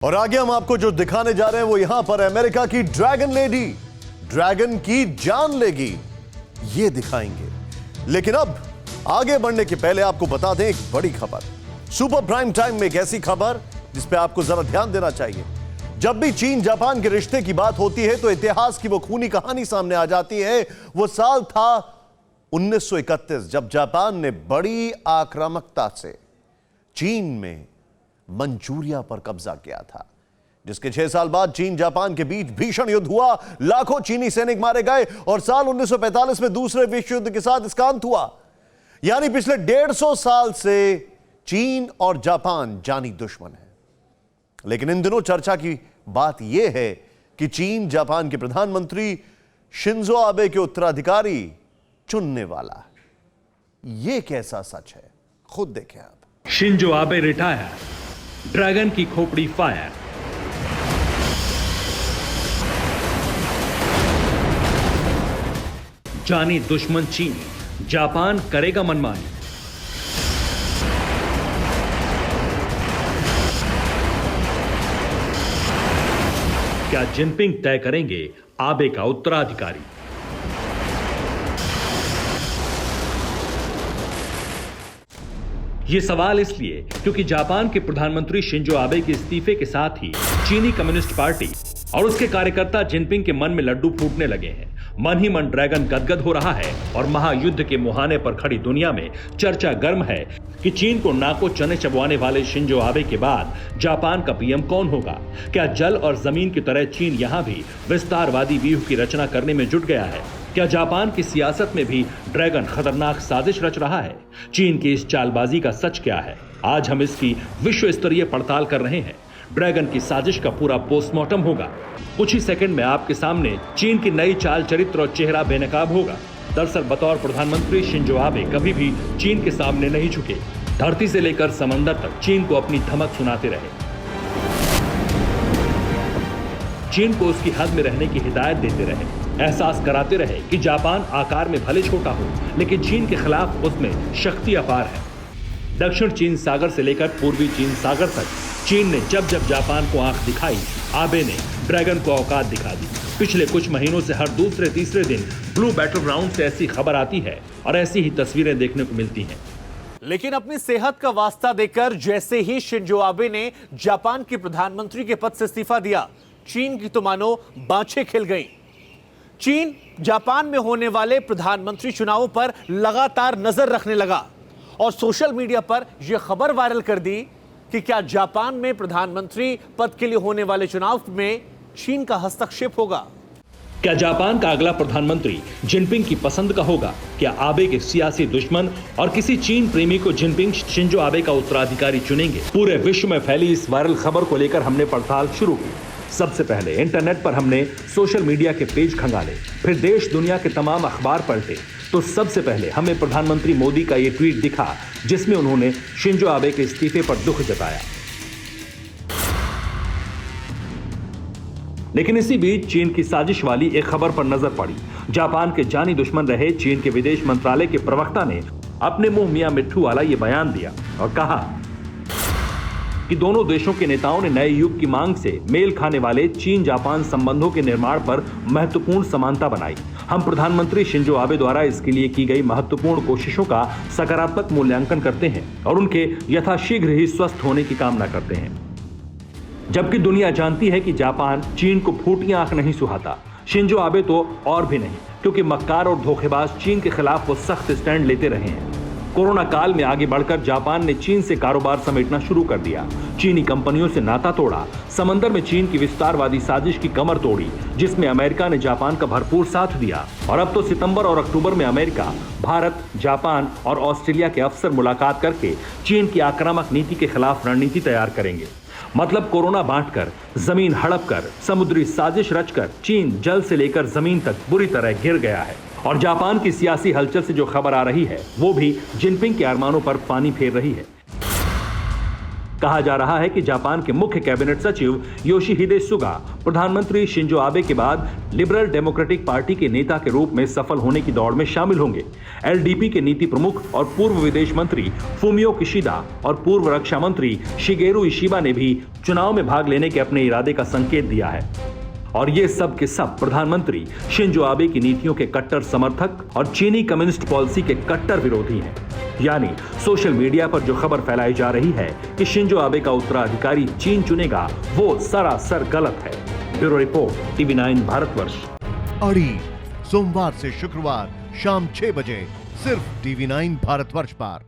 और आगे हम आपको जो दिखाने जा रहे हैं वो यहां पर अमेरिका की ड्रैगन लेडी ड्रैगन की जान लेगी, ये दिखाएंगे। लेकिन अब आगे बढ़ने के पहले आपको बता दें एक बड़ी खबर। सुपर प्राइम टाइम में एक ऐसी खबर जिस पे आपको जरा ध्यान देना चाहिए। जब भी चीन जापान के रिश्ते की बात होती है तो इतिहास की वो खूनी कहानी सामने आ जाती है। वो साल था 1931 जब जापान ने बड़ी आक्रामकता से चीन में मंचूरिया पर कब्जा किया था, जिसके 6 साल बाद चीन जापान के बीच भीषण युद्ध हुआ, लाखों चीनी सैनिक मारे गए और साल 1945 में दूसरे विश्व युद्ध के साथ इसका अंत हुआ। यानी पिछले 150 साल से चीन और जापान जानी दुश्मन है। लेकिन इन दिनों चर्चा की बात यह है कि चीन जापान के प्रधानमंत्री शिंजो आबे के उत्तराधिकारी चुनने वाला। यह कैसा सच है, खुद देखें आप। शिंजो आबे रिटायर, ड्रैगन की खोपड़ी फायर। जानी दुश्मन चीनी, जापान करेगा मनमानी। क्या जिनपिंग तय करेंगे आबे का उत्तराधिकारी? यह सवाल इसलिए क्योंकि जापान के प्रधानमंत्री शिंजो आबे के इस्तीफे के साथ ही चीनी कम्युनिस्ट पार्टी और उसके कार्यकर्ता जिनपिंग के मन में लड्डू फूटने लगे हैं। मन ही मन ड्रैगन गदगद हो रहा है और महायुद्ध के मुहाने पर खड़ी दुनिया में चर्चा गर्म है कि चीन को नाको चने चबवाने वाले शिंजो आबे के बाद जापान का पीएम कौन होगा। क्या जल और जमीन की तरह चीन यहां भी विस्तारवादी व्यूह की रचना करने में जुट गया है? क्या जापान की सियासत में भी ड्रैगन खतरनाक साजिश रच रहा है? चीन की इस चालबाजी का सच क्या है? आज हम इसकी विश्व स्तरीय पड़ताल कर रहे हैं। ड्रैगन की साजिश का पूरा पोस्टमार्टम होगा। कुछ ही सेकंड में आपके सामने चीन की नई चाल चरित्र और चेहरा बेनकाब होगा। दरअसल बतौर प्रधानमंत्री शिंजो आबे कभी भी चीन के सामने नहीं झुके। धरती से लेकर समंदर तक चीन को अपनी धमक सुनाते रहे, चीन को उसकी हद में रहने की हिदायत देते रहे, एहसास कराते रहे कि जापान आकार में भले छोटा हो लेकिन चीन के खिलाफ उसमें शक्ति अपार है। दक्षिण चीन सागर से लेकर पूर्वी चीन सागर तक चीन ने जब जब जापान को आंख दिखाई, आबे ने ड्रैगन को औकात दिखा दी। पिछले कुछ महीनों से हर दूसरे तीसरे दिन ब्लू बैटल ग्राउंड से ऐसी खबर आती है और ऐसी ही तस्वीरें देखने को मिलती हैं। लेकिन अपनी सेहत का वास्ता देकर जैसे ही शिंजो आबे ने जापान के प्रधानमंत्री के पद से इस्तीफा दिया, चीन की तो मानो बाछें खिल गईं। चीन जापान में होने वाले प्रधानमंत्री चुनावों पर लगातार नजर रखने लगा और सोशल मीडिया पर यह खबर वायरल कर दी कि क्या जापान में प्रधानमंत्री पद के लिए होने वाले चुनाव में चीन का हस्तक्षेप होगा। क्या जापान का अगला प्रधानमंत्री जिनपिंग की पसंद का होगा? क्या आबे के सियासी दुश्मन और किसी चीन प्रेमी को जिनपिंग शिंजो आबे का उत्तराधिकारी चुनेंगे? पूरे विश्व में फैली इस वायरल खबर को लेकर हमने पड़ताल शुरू की। सबसे पहले इंटरनेट पर हमने सोशल मीडिया के पेज खंगाले, फिर देश दुनिया के तमाम अखबार पलटे तो सबसे पहले हमें प्रधानमंत्री मोदी का यह ट्वीट दिखा जिसमें उन्होंने शिंजो आबे के इस्तीफे पर दुख जताया। लेकिन इसी बीच चीन की साजिश वाली एक खबर पर नजर पड़ी। जापान के जानी दुश्मन रहे चीन के विदेश मंत्रालय के प्रवक्ता ने अपने मुंह मियां मिट्ठू वाला यह बयान दिया और कहा कि दोनों देशों के नेताओं ने नए युग की मांग से मेल खाने वाले चीन जापान संबंधों के निर्माण पर महत्वपूर्ण समानता बनाई। हम प्रधानमंत्री शिंजो आबे द्वारा इसके लिए की गई महत्वपूर्ण कोशिशों का सकारात्मक मूल्यांकन करते हैं और उनके यथाशीघ्र ही स्वस्थ होने की कामना करते हैं। जबकि दुनिया जानती है कि जापान चीन को फूटी आंख नहीं सुहाता, शिंजो आबे तो और भी नहीं, क्योंकि मक्कार और धोखेबाज चीन के खिलाफ वो सख्त स्टैंड लेते रहे हैं। कोरोना काल में आगे बढ़कर जापान ने चीन से कारोबार समेटना शुरू कर दिया, चीनी कंपनियों से नाता तोड़ा, समंदर में चीन की विस्तारवादी साजिश की कमर तोड़ी जिसमें अमेरिका ने जापान का भरपूर साथ दिया। और अब तो सितंबर और अक्टूबर में अमेरिका, भारत, जापान और ऑस्ट्रेलिया के अफसर मुलाकात करके चीन की आक्रामक नीति के खिलाफ रणनीति तैयार करेंगे। मतलब कोरोना बांटकर, जमीन हड़प कर, समुद्री साजिश रचकर चीन जल से लेकर जमीन तक बुरी तरह गिर गया है। और जापान की सियासी हलचल से जो खबर आ रही है वो भी जिनपिंग के अरमानों पर पानी फेर रही है। कहा जा रहा है कि जापान के मुख्य कैबिनेट सचिव योशिहिदे सुगा प्रधानमंत्री शिंजो आबे के बाद लिबरल डेमोक्रेटिक पार्टी के नेता के रूप में सफल होने की दौड़ में शामिल होंगे। एलडीपी के नीति प्रमुख और पूर्व विदेश मंत्री फुमियो किशिदा और पूर्व रक्षा मंत्री शिगेरू इशिबा ने भी चुनाव में भाग लेने के अपने इरादे का संकेत दिया है। और ये सब के सब प्रधानमंत्री शिंजो आबे की नीतियों के कट्टर समर्थक और चीनी कम्युनिस्ट पॉलिसी के कट्टर विरोधी हैं। यानी सोशल मीडिया पर जो खबर फैलाई जा रही है कि शिंजो आबे का उत्तराधिकारी चीन चुनेगा, वो सरासर गलत है। Bureau report, TV9 Bharatvarsh. अड़ी सोमवार से शुक्रवार शाम 6 बजे सिर्फ TV9 भारतवर्ष पर।